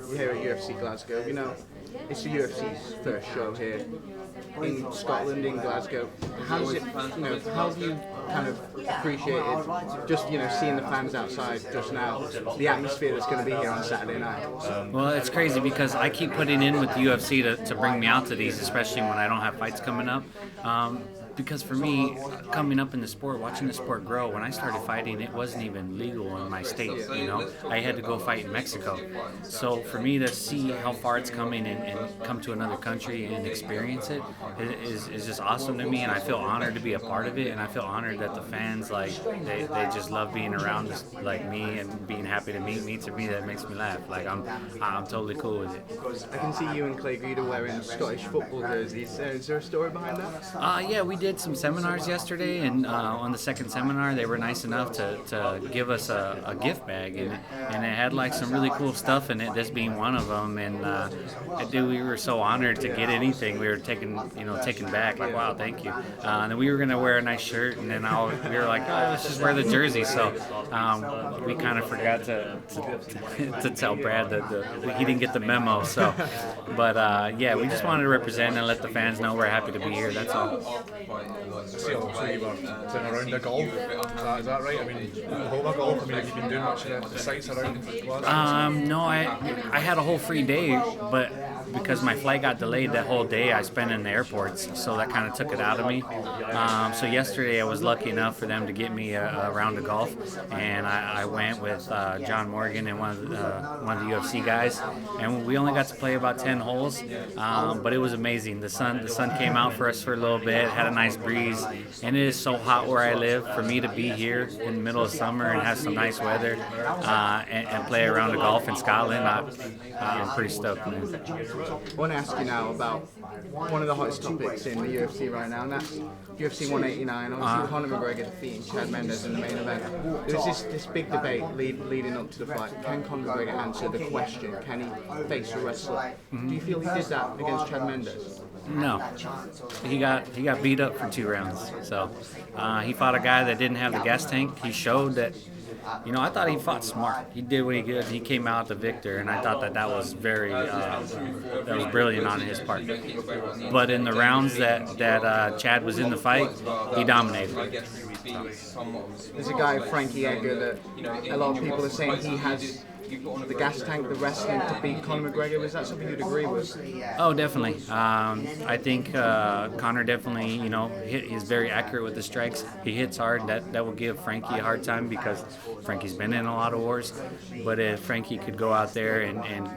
You're here at UFC Glasgow. It's the UFC's first show here in Scotland, in Glasgow. How does it, how have you kind of appreciated just, seeing the fans outside just now, the atmosphere that's going to be here on Saturday night? Well, it's crazy because I keep putting in with the UFC to bring me out to these, especially when I don't have fights coming up. Because for me, coming up in the sport, watching the sport grow, when I started fighting, it wasn't even legal in my state, I had to go fight in Mexico. So for me to see how far it's coming and come to another country and experience it is just awesome to me, and I feel honored to be a part of it, and I feel honored that the fans, they just love being around like me and being happy to meet me. To me, that makes me laugh. I'm totally cool with it. I can see you and Clay Guida wearing Scottish football jerseys. Is there a story behind that? Yeah, we did some seminars yesterday, and on the second seminar, they were nice enough to give us a gift bag, and it had some really cool stuff in it, this being one of them, and we were so honored to get anything. We were taken back, wow, thank you. And then we were going to wear a nice shirt, and then we were like, oh, let's just wear the jersey. So we kind of forgot to tell Brad that he didn't get the memo. So, but yeah, we just wanted to represent and let the fans know we're happy to be here. That's all. So you were playing around the golf. Is that right? I mean, whole golf. Have you been doing much of the sites around Glasgow? No, I had a whole free day, but because my flight got delayed, that whole day I spent in the airports, so that kind of took it out of me. So yesterday I was lucky enough for them to get me a round of golf, and I went with John Morgan and one of the UFC guys, and we only got to play about 10 holes, but it was amazing. The sun came out for us for a little bit, had a nice breeze, and it is so hot where I live. For me to be here in the middle of summer and have some nice weather and play a round of golf in Scotland, I'm pretty stoked, man. I want to ask you now about one of the hottest topics in the UFC right now, and that's UFC 189. Obviously, Conor McGregor defeating Chad Mendes in the main event. There's this big debate leading up to the fight. Can Conor McGregor answer the question? Can he face a wrestler? Do you feel he did that against Chad Mendes? No, he got beat up for 2 rounds. So he fought a guy that didn't have the gas tank. He showed that. I thought he fought smart. He did what he could. He came out the victor, and I thought that was that was brilliant on his part. But in the rounds that Chad was in the fight, he dominated. There's a guy, Frankie Edgar, that a lot of people are saying he has the gas tank, the wrestling to beat Conor McGregor. Is that something you'd agree with? Oh, definitely. I think Conor definitely, is very accurate with the strikes. He hits hard. That will give Frankie a hard time because Frankie's been in a lot of wars. But if Frankie could go out there and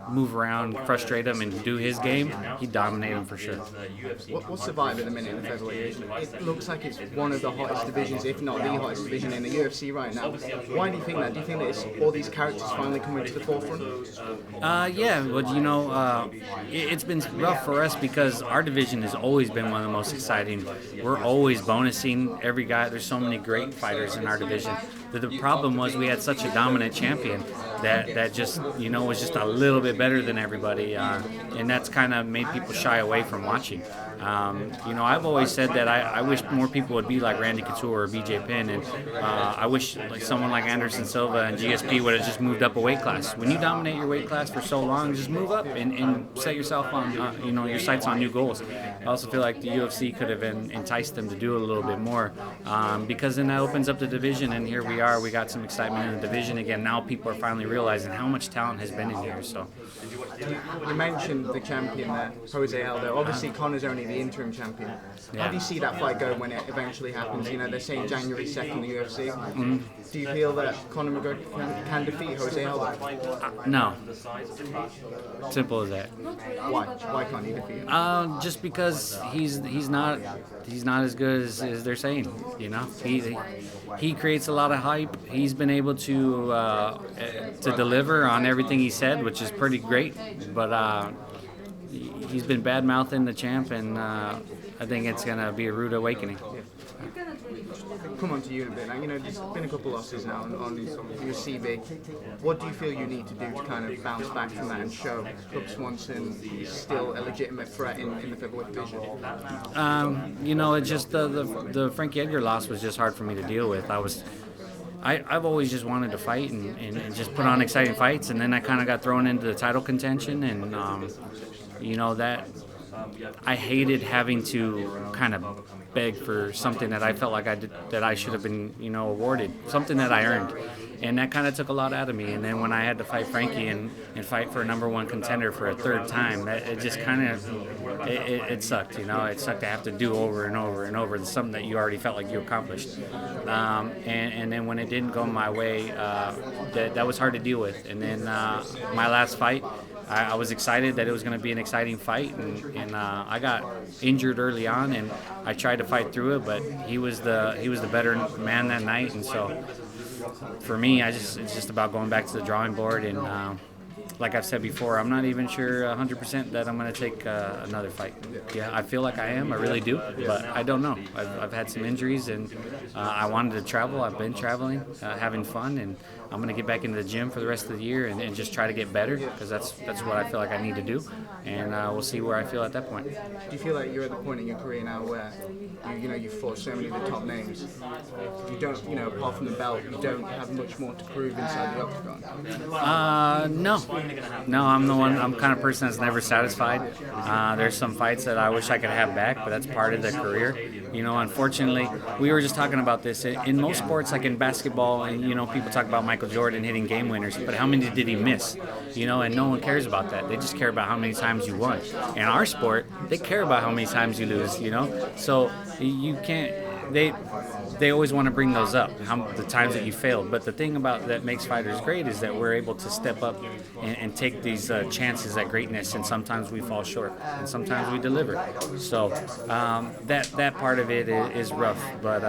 move around, frustrate him, and do his game, he'd dominate him for sure. What's the vibe at the minute in the featherweight division? It looks like it's one of the hottest divisions, if not the hottest division in the UFC right now. Why do you think that? Do you think that it's all these characters finally coming to the forefront? Yeah, but it's been rough for us because our division has always been one of the most exciting. We're always bonusing every guy. There's so many great fighters in our division. The problem was we had such a dominant champion that just, was just a little bit better than everybody, and that's kind of made people shy away from watching. I've always said that I wish more people would be like Randy Couture or BJ Penn, and I wish someone like Anderson Silva and GSP would have just moved up a weight class. When you dominate your weight class for so long, just move up and set yourself on, your sights on new goals. I also feel like the UFC could have enticed them to do a little bit more, because then that opens up the division, and here we are. We got some excitement in the division again. Now people are finally realizing how much talent has been in here. So, you mentioned the champion there, Jose Aldo. Obviously, Conor's only the interim champion. How do you see that fight go when it eventually happens? They're saying January 2nd, the UFC. Mm-hmm. Do you feel that Conor McGregor can defeat Jose Aldo? No. Simple as that. Why? Why can't he defeat him? Just because he's not as good as they're saying. He creates a lot of hype. He's been able to deliver on everything he said, which is pretty great. But he's been bad-mouthing the champ, and I think it's going to be a rude awakening. Come on to you a bit now. There's been a couple losses now on your CV. What do you feel you need to do to kind of bounce back from that and show Cub Swanson is still a legitimate threat in the featherweight division? It's just the Frankie Edgar loss was just hard for me to deal with. I've always just wanted to fight and just put on exciting fights, and then I kind of got thrown into the title contention, and that I hated having to kind of beg for something that I felt like that I should have been awarded, something that I earned. And that kind of took a lot out of me. And then when I had to fight Frankie and fight for a #1 contender for a third time, it just kind of, it sucked, It sucked to have to do over and over and over something that you already felt like you accomplished. And then when it didn't go my way, that was hard to deal with. And then my last fight, I was excited that it was going to be an exciting fight, and I got injured early on, and I tried to fight through it, but he was the better man that night, and so for me, it's just about going back to the drawing board, and like I've said before, I'm not even sure 100% that I'm going to take another fight. Yeah, I feel like I am, I really do, but I don't know. I've had some injuries, and I wanted to travel. I've been traveling, having fun, and I'm going to get back into the gym for the rest of the year and just try to get better, because that's what I feel like I need to do, and we'll see where I feel at that point. Do you feel like you're at the point in your career now where you've fought so many of the top names, you don't, apart from the belt, you don't have much more to prove inside the octagon? No, I'm kind of person that's never satisfied. There's some fights that I wish I could have back, but that's part of the career. Unfortunately, we were just talking about this. In most sports, like in basketball, and people talk about Michael Jordan hitting game winners, but how many did he miss? And no one cares about that. They just care about how many times you won. In our sport, they care about how many times you lose. So you can't. They always want to bring those up, the times that you failed. But the thing about that makes fighters great is that we're able to step up and take these chances at greatness, and sometimes we fall short, and sometimes we deliver. So that part of it is rough, but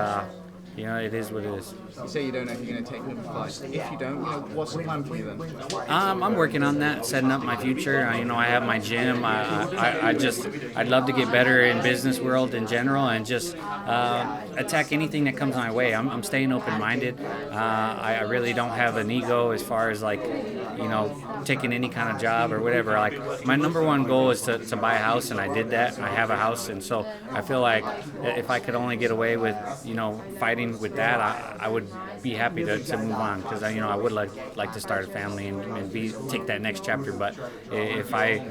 it is what it is. You say you don't know if you're going to take another fight. If you don't, what's the plan for you then? I'm working on that, setting up my future. I have my gym. I'd love to get better in business world in general, and just attack anything that comes my way. I'm staying open-minded. I really don't have an ego as far as taking any kind of job or whatever. Like, my #1 goal is to buy a house, and I did that. I have a house, and so I feel like if I could only get away with fighting with that, I would be happy to move on, because I would like to start a family and take that next chapter. But if I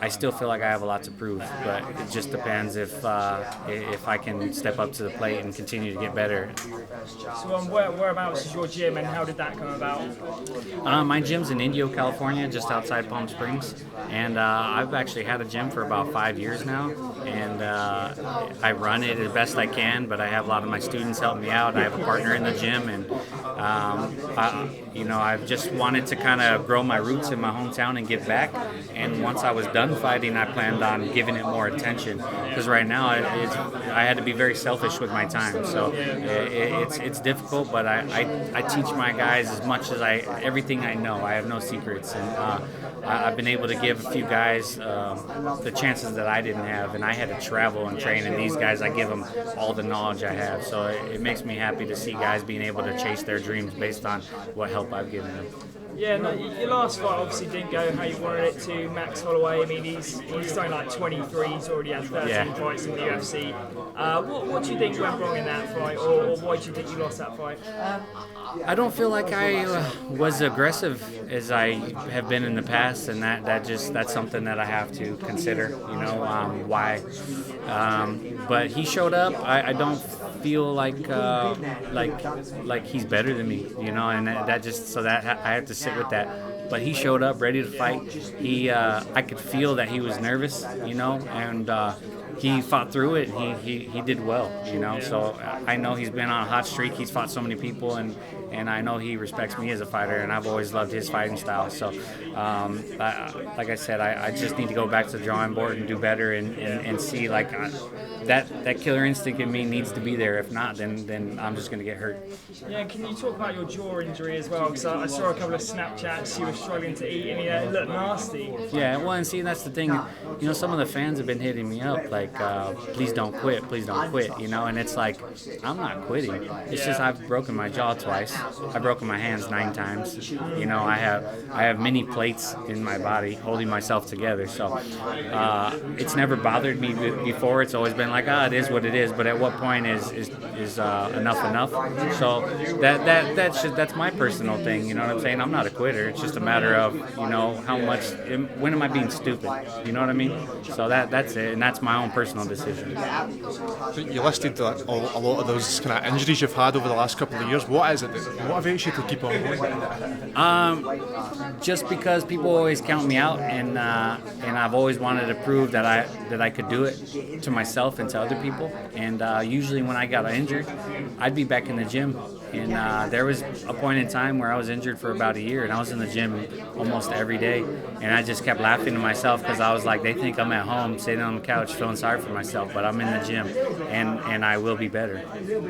still feel like I have a lot to prove, but it just depends if I can step up to the plate and continue to get better. So whereabouts is your gym, and how did that come about? My gym's in Indio, California, just outside Palm Springs, and I've actually had a gym for about 5 years now, and I run it as best I can, but I have a lot of my students help me out. I have a partner in the gym, and I've just wanted to kind of grow my roots in my hometown and give back. And once I was done fighting, I planned on giving it more attention, because right now I had to be very selfish with my time. So it's difficult, but I teach my guys as much as everything I know. I have no secrets, and I've been able to give a few guys the chances that I didn't have, and I had to travel and train, and these guys, I give them all the knowledge I have. So it makes me happy to see guys being able to chase their dreams based on what help I've given them. Yeah, no, your last fight obviously didn't go how you wanted it to. Max Holloway, I mean, he's something like 23. He's already had 13 fights in the UFC. What do you think went wrong in that fight, or why do you think you lost that fight? I don't feel like I was aggressive as I have been in the past, and that's something that I have to consider. Why? But he showed up. I don't feel like he's better than me, and I had to sit with that. But he showed up ready to fight. I could feel that he was nervous, and he fought through it. And he did well, So I know he's been on a hot streak. He's fought so many people, and I know he respects me as a fighter, and I've always loved his fighting style. So, like I said, I just need to go back to the drawing board and do better, and see that killer instinct in me needs to be there. If not, then I'm just going to get hurt. Yeah, can you talk about your jaw injury as well? Because I saw a couple of Snapchats. You were struggling to eat, and it looked nasty. Yeah, well, and see, that's the thing. Some of the fans have been hitting me up like, please don't quit, and it's like, I'm not quitting. It's just I've broken my jaw twice. I've broken my hands 9 times. I have many plates in my body holding myself together. So it's never bothered me before. It's always been like, it is what it is. But at what point is enough? So that's my personal thing. You know what I'm saying? I'm not a quitter. It's just a matter of, you know, when am I being stupid? You know what I mean? So that's it, and that's my own personal decision. So you listed a lot of those kind of injuries you've had over the last couple of years. What is it that motivates you to keep on going? Just because people always count me out, and I've always wanted to prove that I could do it to myself and to other people. And usually when I got injured, I'd be back in the gym. And there was a point in time where I was injured for about a year, and I was in the gym almost every day. And I just kept laughing to myself because I was like, they think I'm at home sitting on the couch feeling sorry for myself, but I'm in the gym, and I will be better.